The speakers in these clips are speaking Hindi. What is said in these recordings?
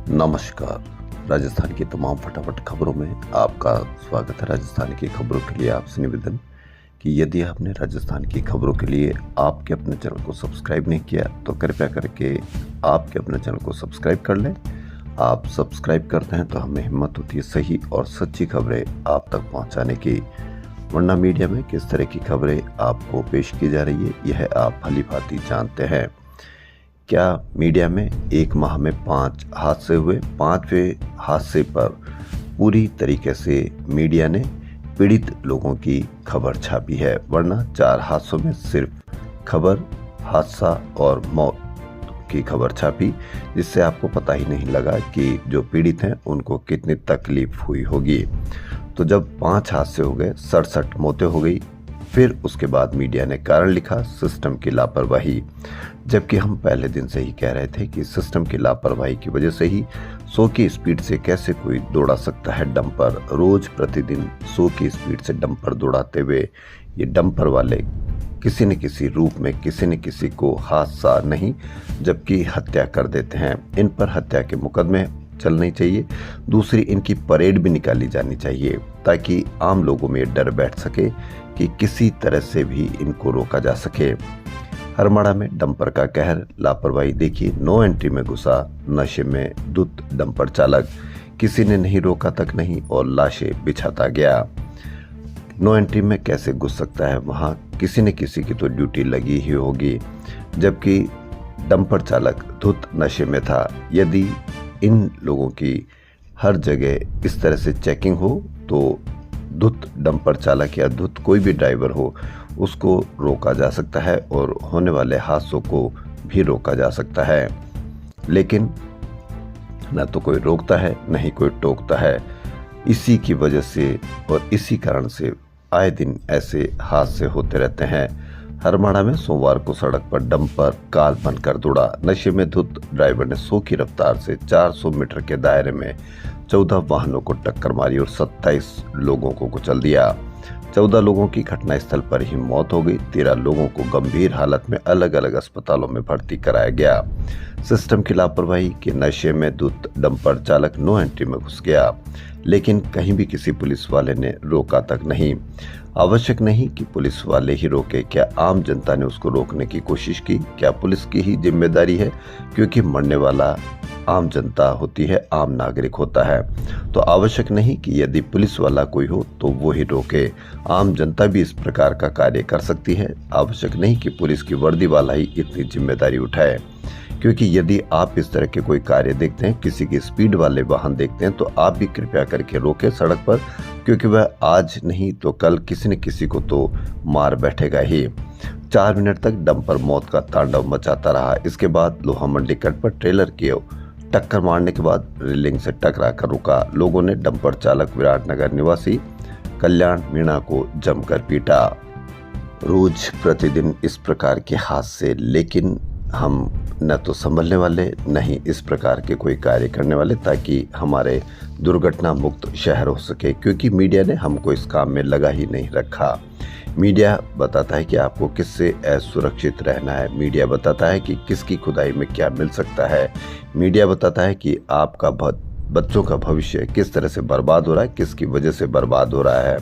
नमस्कार। राजस्थान की तमाम फटाफट खबरों में आपका स्वागत है। राजस्थान की खबरों के लिए आपसे निवेदन कि यदि आपने राजस्थान की खबरों के लिए आपके अपने चैनल को सब्सक्राइब नहीं किया तो कृपया करके आपके अपने चैनल को सब्सक्राइब कर लें। आप सब्सक्राइब करते हैं तो हमें हिम्मत होती है सही और सच्ची खबरें आप तक पहुंचाने की, वरना मीडिया में किस तरह की खबरें आपको पेश की जा रही है यह आप भली भांति जानते हैं। क्या मीडिया में एक माह में 5 हादसे हुए। 5वें हादसे पर पूरी तरीके से मीडिया ने पीड़ित लोगों की खबर छापी है, वरना 4 हादसों में सिर्फ खबर हादसा और मौत की खबर छापी, जिससे आपको पता ही नहीं लगा कि जो पीड़ित हैं उनको कितनी तकलीफ हुई होगी। तो जब 5 हादसे हो गए, 67 मौतें हो गई, फिर उसके बाद मीडिया ने कारण लिखा सिस्टम की लापरवाही, जबकि हम पहले दिन से ही कह रहे थे कि सिस्टम की लापरवाही की वजह से ही 100 की स्पीड से कैसे कोई दौड़ा सकता है डंपर। रोज प्रतिदिन 100 की स्पीड से डंपर दौड़ाते हुए ये डंपर वाले किसी न किसी रूप में किसी न किसी को हादसा नहीं जबकि हत्या कर देते हैं। इन पर हत्या के मुकदमे चलने चाहिए। दूसरी, इनकी परेड भी निकाली जानी चाहिए ताकि आम लोगों में डर बैठ सके कि किसी तरह से भी इनको रोका जा सके। हरमाड़ा में डंपर का कहर, लापरवाही देखिए। नो एंट्री में घुसा नशे में धुत डंपर चालक, किसी ने नहीं रोका तक नहीं और लाशें बिछाता गया। नो एंट्री में कैसे घुस सकता है, वहां किसी न किसी की तो ड्यूटी लगी ही होगी, जबकि डंपर चालक धुत नशे में था। यदि इन लोगों की हर जगह इस तरह से चेकिंग हो तो धुत डंपर चालक या धुत कोई भी ड्राइवर हो उसको रोका जा सकता है और होने वाले हादसों को भी रोका जा सकता है। लेकिन न तो कोई रोकता है न ही कोई टोकता है। इसी की वजह से और इसी कारण से आए दिन ऐसे हादसे होते रहते हैं। हरमाड़ा में सोमवार को सड़क पर डंपर काल बनकर दौड़ा। नशे में धुत ड्राइवर ने 100 की रफ्तार से 400 मीटर के दायरे में 14 वाहनों को टक्कर मारी और 27 लोगों को कुचल दिया। 14 लोगों की घटनास्थल पर ही मौत हो गई। 13 लोगों को गंभीर हालत में अलग अलग अस्पतालों में भर्ती कराया गया। सिस्टम की लापरवाही के नशे में धुत डंपर चालक नो एंट्री में घुस गया, लेकिन कहीं भी किसी पुलिस वाले ने रोका तक नहीं। आवश्यक नहीं कि पुलिस वाले ही रोके, क्या आम जनता ने उसको रोकने की कोशिश की? क्या पुलिस की ही जिम्मेदारी है? क्योंकि मरने वाला आम जनता होती है, आम नागरिक होता है। तो आवश्यक नहीं कि यदि पुलिस वाला कोई हो तो वो ही रोके, आम जनता भी इस प्रकार का कार्य कर सकती है। आवश्यक नहीं कि पुलिस की वर्दी वाला ही इतनी जिम्मेदारी उठाए, क्योंकि यदि आप इस तरह के कोई कार्य देखते हैं, किसी की स्पीड वाले वाहन देखते हैं, तो आप भी कृपया करके रोकें सड़क पर, क्योंकि वह आज नहीं तो कल किसी न किसी को तो मार बैठेगा ही। 4 मिनट तक डंपर मौत का तांडव मचाता रहा। इसके बाद लोहा मंडी कट पर ट्रेलर की टक्कर मारने के बाद रेलिंग से टकरा कर रुका। लोगों ने डंपर चालक विराटनगर निवासी कल्याण मीणा को जमकर पीटा। रोज प्रतिदिन इस प्रकार के हादसे, लेकिन हम न तो संभलने वाले न ही इस प्रकार के कोई कार्य करने वाले ताकि हमारे दुर्घटना मुक्त शहर हो सके, क्योंकि मीडिया ने हमको इस काम में लगा ही नहीं रखा। मीडिया बताता है कि आपको किससे असुरक्षित रहना है। मीडिया बताता है कि किसकी खुदाई में क्या मिल सकता है। मीडिया बताता है कि आपका बच्चों का भविष्य किस तरह से बर्बाद हो रहा है, किसकी वजह से बर्बाद हो रहा है।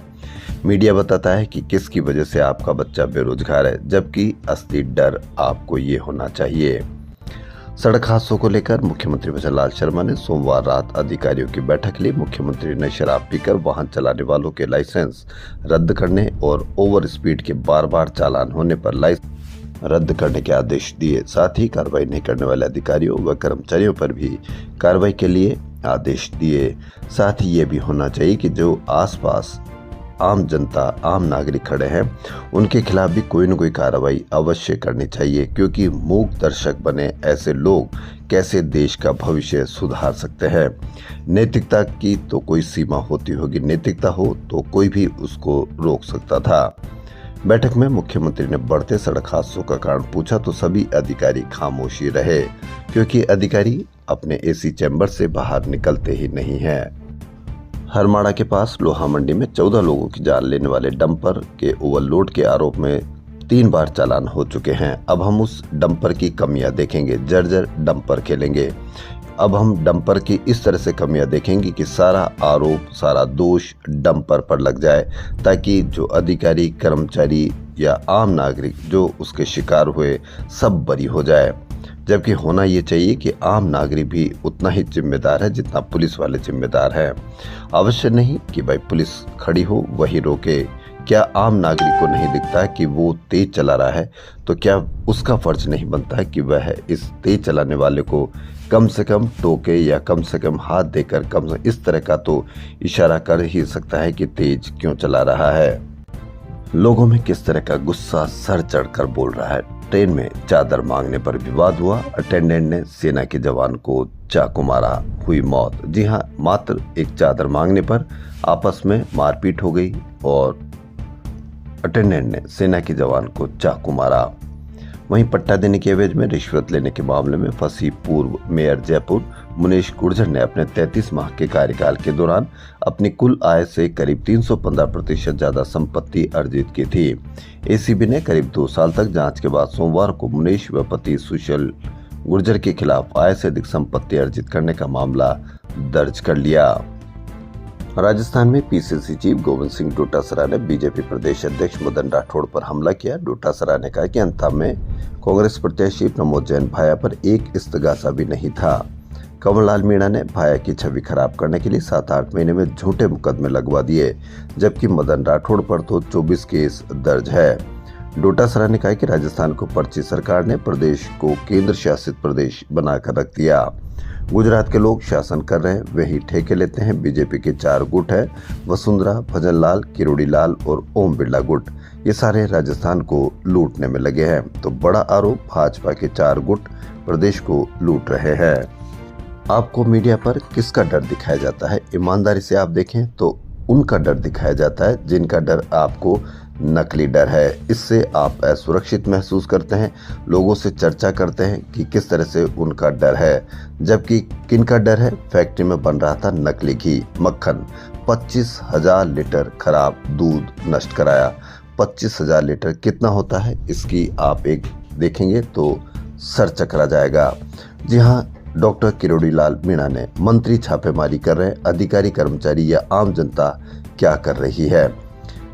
मीडिया बताता है कि किसकी वजह से आपका बच्चा बेरोजगार है, जबकि असली डर आपको ये होना चाहिए। सड़क हादसों को लेकर मुख्यमंत्री भजन लाल शर्मा ने सोमवार रात अधिकारियों की बैठक ली। मुख्यमंत्री ने शराब पीकर वाहन चलाने वालों के लाइसेंस रद्द करने और ओवर स्पीड के बार बार चालान होने पर लाइसेंस रद्द करने के आदेश दिए। साथ ही कार्रवाई नहीं करने वाले अधिकारियों व कर्मचारियों पर भी कार्रवाई के लिए आदेश दिए। साथ ही ये भी होना चाहिए कि जो आसपास आम जनता आम नागरिक खड़े हैं उनके खिलाफ भी कोई न कोई कार्रवाई अवश्य करनी चाहिए, क्योंकि मूक दर्शक बने ऐसे लोग कैसे देश का भविष्य सुधार सकते हैं। नैतिकता की तो कोई सीमा होती होगी, नैतिकता हो तो कोई भी उसको रोक सकता था। बैठक में मुख्यमंत्री ने बढ़ते सड़क हादसों का कारण पूछा तो सभी अधिकारी खामोशी रहे, क्योंकि अधिकारी अपने एसी चैम्बर से बाहर निकलते ही नहीं हैं। हरमाड़ा के पास लोहा मंडी में 14 लोगों की जान लेने वाले डंपर के ओवरलोड के आरोप में 3 बार चालान हो चुके हैं। अब हम उस डंपर की कमियां देखेंगे, जर्जर डंपर खेलेंगे। अब हम डंपर की इस तरह से कमियां देखेंगे कि सारा आरोप, सारा दोष डंपर पर लग जाए, ताकि जो अधिकारी, कर्मचारी या आम नागरिक जो उसके शिकार हुए सब बरी हो जाए। जबकि होना ये चाहिए कि आम नागरिक भी उतना ही जिम्मेदार है जितना पुलिस वाले जिम्मेदार हैं। अवश्य नहीं कि भाई पुलिस खड़ी हो वही रोके। क्या आम नागरिक को नहीं दिखता कि वो तेज चला रहा है, तो क्या उसका फर्ज नहीं बनता है कि वह इस तेज चलाने वाले को कम से कम टोके या कम से कम हाथ देकर कम से इस तरह का तो इशारा कर ही सकता है कि तेज क्यों चला रहा है। लोगों में किस तरह का गुस्सा सर चढ़कर बोल रहा है। ट्रेन में चादर मांगने पर विवाद हुआ, अटेंडेंट ने सेना के जवान को चाकू मारा, हुई मौत। जी हाँ, मात्र एक चादर मांगने पर आपस में मारपीट हो गई और अटेंडेंट ने सेना के जवान को चाकू मारा। वहीं पट्टा देने के एवज में रिश्वत लेने के मामले में फंसी पूर्व मेयर जयपुर मुनेश गुर्जर ने अपने 33 माह के कार्यकाल के दौरान अपनी कुल आय से करीब 315% ज्यादा संपत्ति अर्जित की थी। एसीबी ने करीब 2 साल तक जांच के बाद सोमवार को मुनेश व पति सुशील गुर्जर के खिलाफ आय से अधिक संपत्ति अर्जित करने का मामला दर्ज कर लिया। राजस्थान में पीसीसी चीफ गोविंद सिंह डोटासरा ने बीजेपी प्रदेश अध्यक्ष मदन राठौड़ पर हमला किया। डोटासरा ने कहा कि अंत में कांग्रेस प्रत्याशी प्रमोद जैन भाया पर एक इस्तगासा भी नहीं था। कंवरलाल मीणा ने भाया की छवि खराब करने के लिए 7-8 महीने में झूठे मुकदमे लगवा दिए, जबकि मदन राठौड़ पर तो 24 केस दर्ज है। डोटासरा ने कहा कि राजस्थान को पर्ची सरकार ने प्रदेश को केंद्र शासित प्रदेश बनाकर रख दिया। गुजरात के लोग शासन कर रहे हैं, वही ठेके लेते हैं। बीजेपी के 4 गुट है, वसुंधरा, भजनलाल, किरोड़ी लाल और ओम बिरला गुट। ये सारे राजस्थान को लूटने में लगे हैं। तो बड़ा आरोप, भाजपा के 4 गुट प्रदेश को लूट रहे हैं। आपको मीडिया पर किसका डर दिखाया जाता है? ईमानदारी से आप देखें तो उनका डर दिखाया जाता है जिनका डर आपको नकली डर है। इससे आप असुरक्षित महसूस करते हैं, लोगों से चर्चा करते हैं कि किस तरह से उनका डर है। जबकि किनका डर है? फैक्ट्री में बन रहा था नकली घी, मक्खन। 25,000 लीटर खराब दूध नष्ट कराया। 25,000 लीटर कितना होता है, इसकी आप एक देखेंगे तो सर चकरा जाएगा। जी हाँ, डॉक्टर किरोड़ी लाल मीणा ने मंत्री छापेमारी कर रहे हैं, अधिकारी, कर्मचारी या आम जनता क्या कर रही है?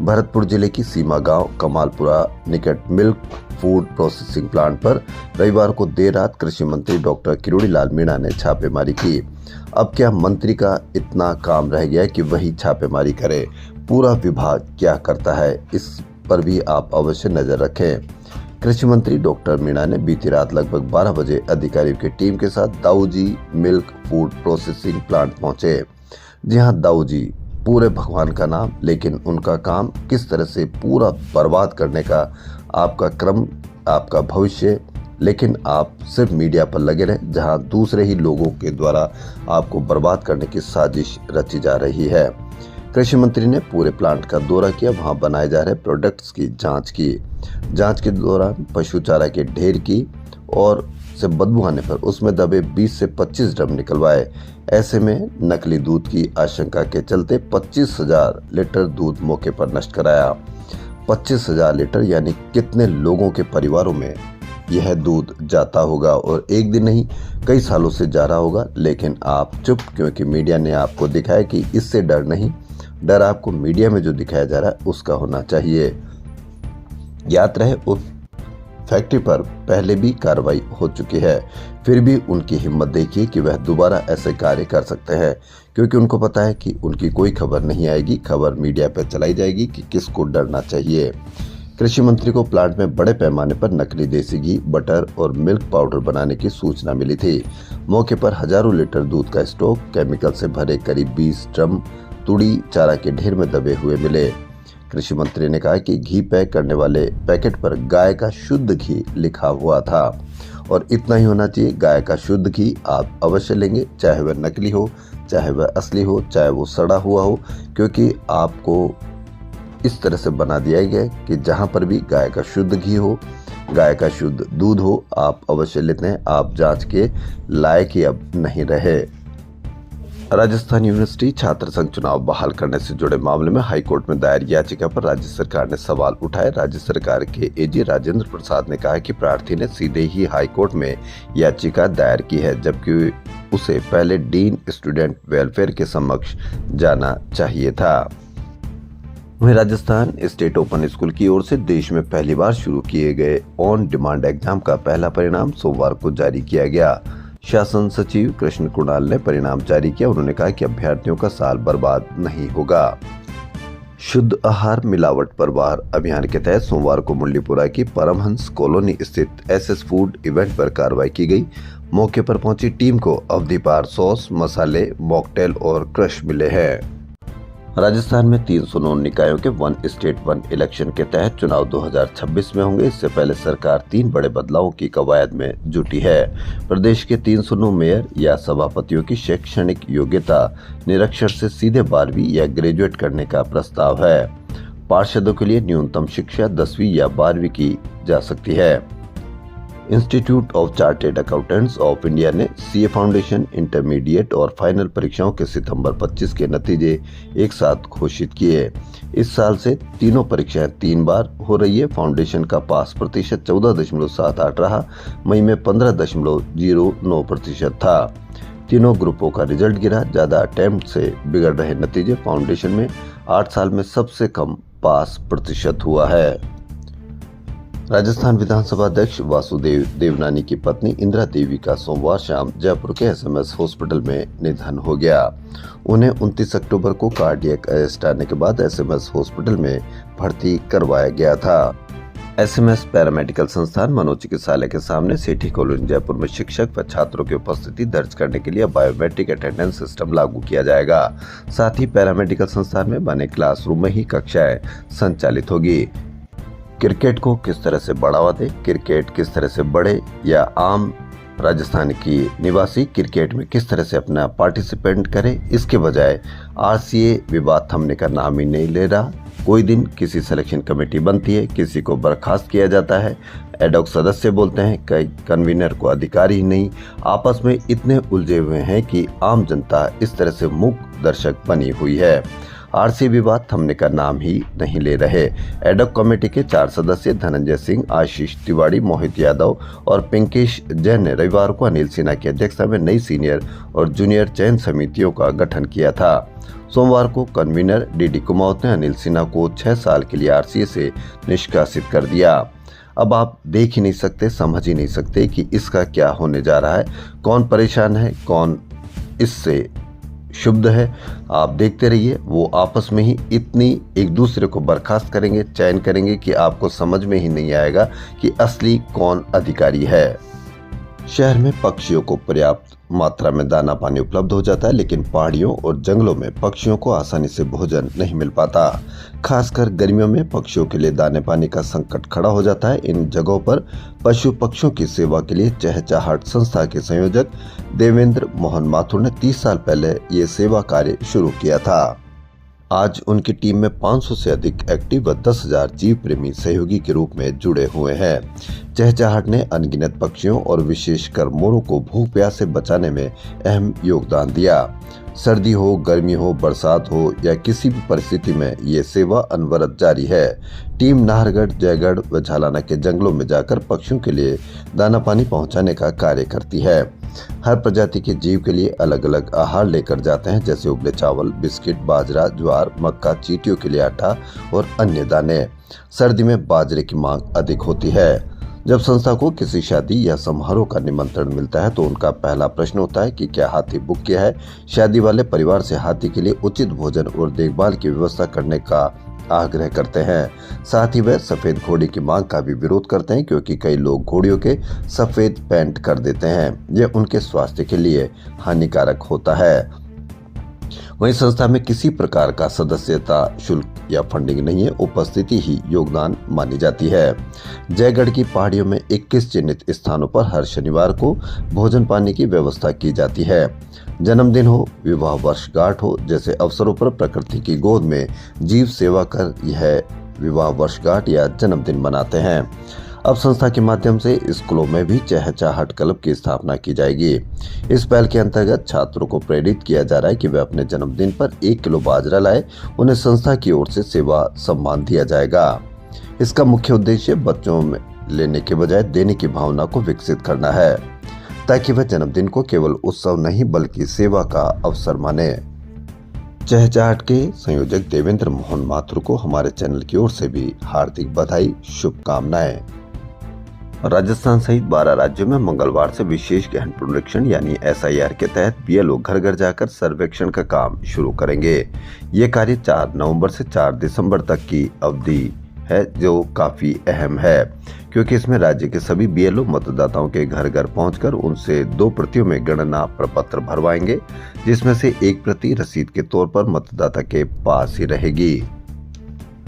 भरतपुर जिले की सीमा गांव कमालपुरा निकट मिल्क फूड प्रोसेसिंग प्लांट पर रविवार को देर रात कृषि मंत्री डॉक्टर किरोड़ी लाल मीणा ने छापेमारी की। अब क्या मंत्री का इतना काम रह गया है कि वही छापेमारी करे? पूरा विभाग क्या करता है, इस पर भी आप अवश्य नजर रखें। कृषि मंत्री डॉक्टर मीणा ने बीती रात लगभग 12 बजे अधिकारियों की टीम के साथ Dauji milk food processing plant पहुंचे। जी हाँ, दाऊजी पूरे भगवान का नाम, लेकिन उनका काम किस तरह से पूरा बर्बाद करने का आपका क्रम, आपका भविष्य। लेकिन आप सिर्फ मीडिया पर लगे रहे, जहां दूसरे ही लोगों के द्वारा आपको बर्बाद करने की साजिश रची जा रही है। कृषि मंत्री ने पूरे प्लांट का दौरा किया, वहां बनाए जा रहे प्रोडक्ट्स की जांच की। जांच के दौरान पशु चारा के ढेर की और से बदबू आने पर उसमें दबे 20 से 25 ड्रम निकलवाए। ऐसे में नकली दूध की आशंका के चलते 25,000 लीटर दूध मौके पर नष्ट कराया। 25,000 लीटर यानी कितने लोगों के परिवारों में यह दूध जाता होगा, और एक दिन नहीं कई सालों से जा रहा होगा। लेकिन आप चुप, क्योंकि मीडिया ने आपको दिखाया कि इससे डर नहीं, डर आपको मीडिया में जो दिखाया जा रहा है उसका होना चाहिए। याद रहे उस फैक्ट्री पर पहले भी कार्रवाई हो चुकी है, फिर भी उनकी हिम्मत देखिए कि वह दोबारा ऐसे कार्य कर सकते हैं, क्योंकि उनको पता है कि उनकी कोई खबर नहीं आएगी। खबर मीडिया पर चलाई जाएगी कि किसको डरना चाहिए। कृषि मंत्री को प्लांट में बड़े पैमाने पर नकली देसी घी, बटर और मिल्क पाउडर बनाने की सूचना मिली थी। मौके पर हजारों लीटर दूध का स्टॉक, केमिकल से भरे करीब 20 ड्रम तुड़ी चारा के ढेर में दबे हुए मिले। कृषि मंत्री ने कहा कि घी पैक करने वाले पैकेट पर गाय का शुद्ध घी लिखा हुआ था, और इतना ही होना चाहिए। गाय का शुद्ध घी आप अवश्य लेंगे, चाहे वह नकली हो, चाहे वह असली हो, चाहे वो सड़ा हुआ हो, क्योंकि आपको इस तरह से बना दिया गया है कि जहां पर भी गाय का शुद्ध घी हो, गाय का शुद्ध दूध हो, आप अवश्य लेते हैं। आप जांच के लायक ही अब नहीं रहे। राजस्थान यूनिवर्सिटी छात्र संघ चुनाव बहाल करने से जुड़े मामले में हाईकोर्ट में दायर याचिका पर राज्य सरकार ने सवाल उठाए। राज्य सरकार के एजी राजेंद्र प्रसाद ने कहा कि प्रार्थी ने सीधे ही हाईकोर्ट में याचिका दायर की है, जबकि उसे पहले डीन स्टूडेंट वेलफेयर के समक्ष जाना चाहिए था। वहीं राजस्थान स्टेट ओपन स्कूल की ओर से देश में पहली बार शुरू किए गए ऑन डिमांड एग्जाम का पहला परिणाम सोमवार को जारी किया गया। शासन सचिव कृष्ण कुणाल ने परिणाम जारी किया। उन्होंने कहा कि अभ्यर्थियों का साल बर्बाद नहीं होगा। शुद्ध आहार मिलावट पर बाहर अभियान के तहत सोमवार को मुरलीपुरा की परमहंस कॉलोनी स्थित एसएस फूड इवेंट पर कार्रवाई की गई। मौके पर पहुंची टीम को अवधि पार सॉस, मसाले, मॉकटेल और क्रश मिले हैं। राजस्थान में 309 निकायों के वन स्टेट वन इलेक्शन के तहत चुनाव 2026 में होंगे। इससे पहले सरकार 3 बड़े बदलावों की कवायद में जुटी है। प्रदेश के 309 मेयर या सभापतियों की शैक्षणिक योग्यता निरक्षर से सीधे 12वीं या ग्रेजुएट करने का प्रस्ताव है। पार्षदों के लिए न्यूनतम शिक्षा 10वीं या 12वीं की जा सकती है। Institute of chartered accountants of India ने सीए फाउंडेशन, इंटरमीडिएट और फाइनल परीक्षाओं के सितंबर 25 के नतीजे एक साथ घोषित किए। इस साल से तीनों परीक्षाएं 3 बार हो रही है। फाउंडेशन का पास प्रतिशत 14.78 रहा। मई में 15.09% था। तीनों ग्रुपों का रिजल्ट गिरा। ज्यादा अटेम्प्ट से बिगड़ रहे नतीजे। फाउंडेशन में 8 साल में सबसे कम पास प्रतिशत हुआ है। राजस्थान विधानसभा अध्यक्ष वासुदेव देवनानी की पत्नी इंदिरा देवी का सोमवार शाम जयपुर के एसएमएस हॉस्पिटल में निधन हो गया। उन्हें 29 अक्टूबर को कार्डियक अरेस्ट आने के बाद एसएमएस हॉस्पिटल में भर्ती करवाया गया था। एसएमएस पैरामेडिकल संस्थान मनोचिकित्सालय के सामने सेठी कॉलोनी जयपुर में शिक्षक व छात्रों की उपस्थिति दर्ज करने के लिए बायोमेट्रिक अटेंडेंस सिस्टम लागू किया जाएगा। साथ ही पैरामेडिकल संस्थान में बने क्लासरूम में ही कक्षाएं संचालित होगी। क्रिकेट को किस तरह से बढ़ावा दे, क्रिकेट किस तरह से बढ़े या आम राजस्थान की निवासी क्रिकेट में किस तरह से अपना पार्टिसिपेंट करे, इसके बजाय आरसीए विवाद थमने का नाम ही नहीं ले रहा। कोई दिन किसी सिलेक्शन कमेटी बनती है, किसी को बर्खास्त किया जाता है, एडॉक सदस्य बोलते हैं, कई कन्वीनर को अधिकार ही नहीं। आपस में इतने उलझे हुए हैं कि आम जनता इस तरह से मूक दर्शक बनी हुई है। आरसी विवाद थमने का नाम ही नहीं ले रहे। एडॉक कमेटी के 4 सदस्य धनंजय सिंह, आशीष तिवारी, मोहित यादव और पिंकेश जैन ने रविवार को अनिल सिन्हा की अध्यक्षता में नई सीनियर और जूनियर चयन समितियों का गठन किया था। सोमवार को कन्वीनर डीडी कुमावत ने अनिल सिन्हा को 6 साल के लिए आरसीए से निष्कासित कर दिया। अब आप देख ही नहीं सकते, समझ ही नहीं सकते कि इसका क्या होने जा रहा है, कौन परेशान है, कौन इससे शुद्ध है। आप देखते रहिए, वो आपस में ही इतनी एक दूसरे को बर्खास्त करेंगे, चयन करेंगे कि आपको समझ में ही नहीं आएगा कि असली कौन अधिकारी है। शहर में पक्षियों को पर्याप्त मात्रा में दाना पानी उपलब्ध हो जाता है, लेकिन पहाड़ियों और जंगलों में पक्षियों को आसानी से भोजन नहीं मिल पाता। खासकर गर्मियों में पक्षियों के लिए दाने पानी का संकट खड़ा हो जाता है। इन जगहों पर पशु पक्षियों की सेवा के लिए चहचहाट संस्था के संयोजक देवेंद्र मोहन माथुर ने 30 साल पहले ये सेवा कार्य शुरू किया था। आज उनकी टीम में 500 से अधिक एक्टिव व 10,000 जीव प्रेमी सहयोगी के रूप में जुड़े हुए हैं। चहचहाट ने अनगिनत पक्षियों और विशेषकर मोरों को भूख प्यास से बचाने में अहम योगदान दिया। सर्दी हो, गर्मी हो, बरसात हो या किसी भी परिस्थिति में ये सेवा अनवरत जारी है। टीम नाहरगढ़, जयगढ़ व झालाना के जंगलों में जाकर पक्षियों के लिए दाना पानी पहुंचाने का कार्य करती है। हर प्रजाति के जीव के लिए अलग अलग आहार लेकर जाते हैं, जैसे उबले चावल, बिस्किट, बाजरा, ज्वार, मक्का, चींटियों के लिए आटा और अन्य दाने। सर्दी में बाजरे की मांग अधिक होती है। जब संस्था को किसी शादी या समारोह का निमंत्रण मिलता है तो उनका पहला प्रश्न होता है कि क्या हाथी बुक किया है। शादी वाले परिवार से हाथी के लिए उचित भोजन और देखभाल की व्यवस्था करने का आग्रह करते हैं। साथ ही वह सफेद घोड़ी की मांग का भी विरोध करते हैं, क्योंकि कई लोग घोड़ियों के सफेद पेंट कर देते हैं। यह उनके स्वास्थ्य के लिए हानिकारक होता है। वहीं संस्था में किसी प्रकार का सदस्यता शुल्क या फंडिंग नहीं है, उपस्थिति ही योगदान मानी जाती है। जयगढ़ की पहाड़ियों में 21 चिन्हित स्थानों पर हर शनिवार को भोजन पानी की व्यवस्था की जाती है। जन्मदिन हो, विवाह वर्षगांठ हो जैसे अवसरों पर प्रकृति की गोद में जीव सेवा कर यह विवाह वर्षगांठ या जन्मदिन मनाते हैं। अब संस्था के माध्यम से स्कूलों में भी चहचाहट क्लब की स्थापना की जाएगी। इस पहल के अंतर्गत छात्रों को प्रेरित किया जा रहा है कि वे अपने जन्मदिन पर 1 किलो बाजरा लाए। उन्हें संस्था की ओर से सेवा सम्मान दिया जाएगा। इसका मुख्य उद्देश्य बच्चों में लेने के बजाय देने की भावना को विकसित करना है, ताकि वह जन्मदिन को केवल उत्सव नहीं बल्कि सेवा का अवसर माने। चहचाहट के संयोजक देवेंद्र मोहन माथुर को हमारे चैनल की ओर से भी हार्दिक बधाई, शुभकामनाएं। राजस्थान सहित 12 राज्यों में मंगलवार से विशेष गहन पुनरीक्षण यानी SIR के तहत BLO घर घर जाकर सर्वेक्षण का काम शुरू करेंगे। ये कार्य 4 नवंबर से 4 दिसंबर तक की अवधि है, जो काफी अहम है क्योंकि इसमें राज्य के सभी BLO मतदाताओं के घर घर पहुंचकर उनसे 2 प्रतियों में गणना प्रपत्र भरवाएंगे, जिसमें से 1 प्रति रसीद के तौर पर मतदाता के पास ही रहेगी।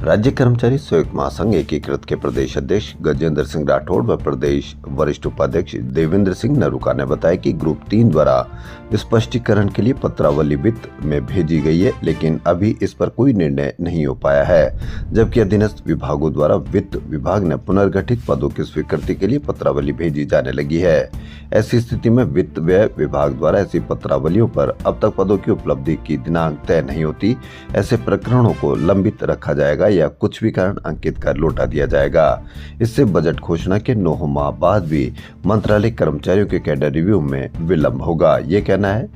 राज्य कर्मचारी संयुक्त महासंघ एकीकृत के प्रदेश अध्यक्ष गजेंद्र सिंह राठौड़ व प्रदेश वरिष्ठ उपाध्यक्ष देवेंद्र सिंह नरूका ने बताया कि ग्रुप 3 द्वारा स्पष्टीकरण के लिए पत्रावली वित्त में भेजी गई है, लेकिन अभी इस पर कोई निर्णय नहीं हो पाया है। जबकि अधीनस्थ विभागों द्वारा वित्त विभाग ने पुनर्गठित पदों की स्वीकृति के लिए पत्रावली भेजी जाने लगी है। ऐसी स्थिति में वित्त व्यय विभाग द्वारा ऐसी पत्रावलियों पर अब तक पदों की उपलब्धि की दिनांक तय नहीं होती। ऐसे प्रकरणों को लंबित रखा जाएगा या कुछ भी कारण अंकित कर लौटा दिया जाएगा। इससे बजट घोषणा के 9 माह बाद भी मंत्रालय कर्मचारियों के कैडर रिव्यू में विलंब होगा। ये कहना है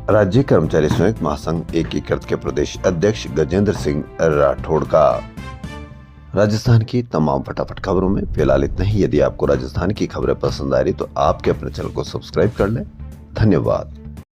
राज्य कर्मचारी संयुक्त महासंघ एकीकृत के प्रदेश अध्यक्ष गजेंद्र सिंह राठौड़ का। राजस्थान की तमाम फटाफट खबरों में फिलहाल इतना ही। यदि आपको राजस्थान की खबरें पसंद आ रही तो आपके अपने चैनल को सब्सक्राइब कर लें। धन्यवाद।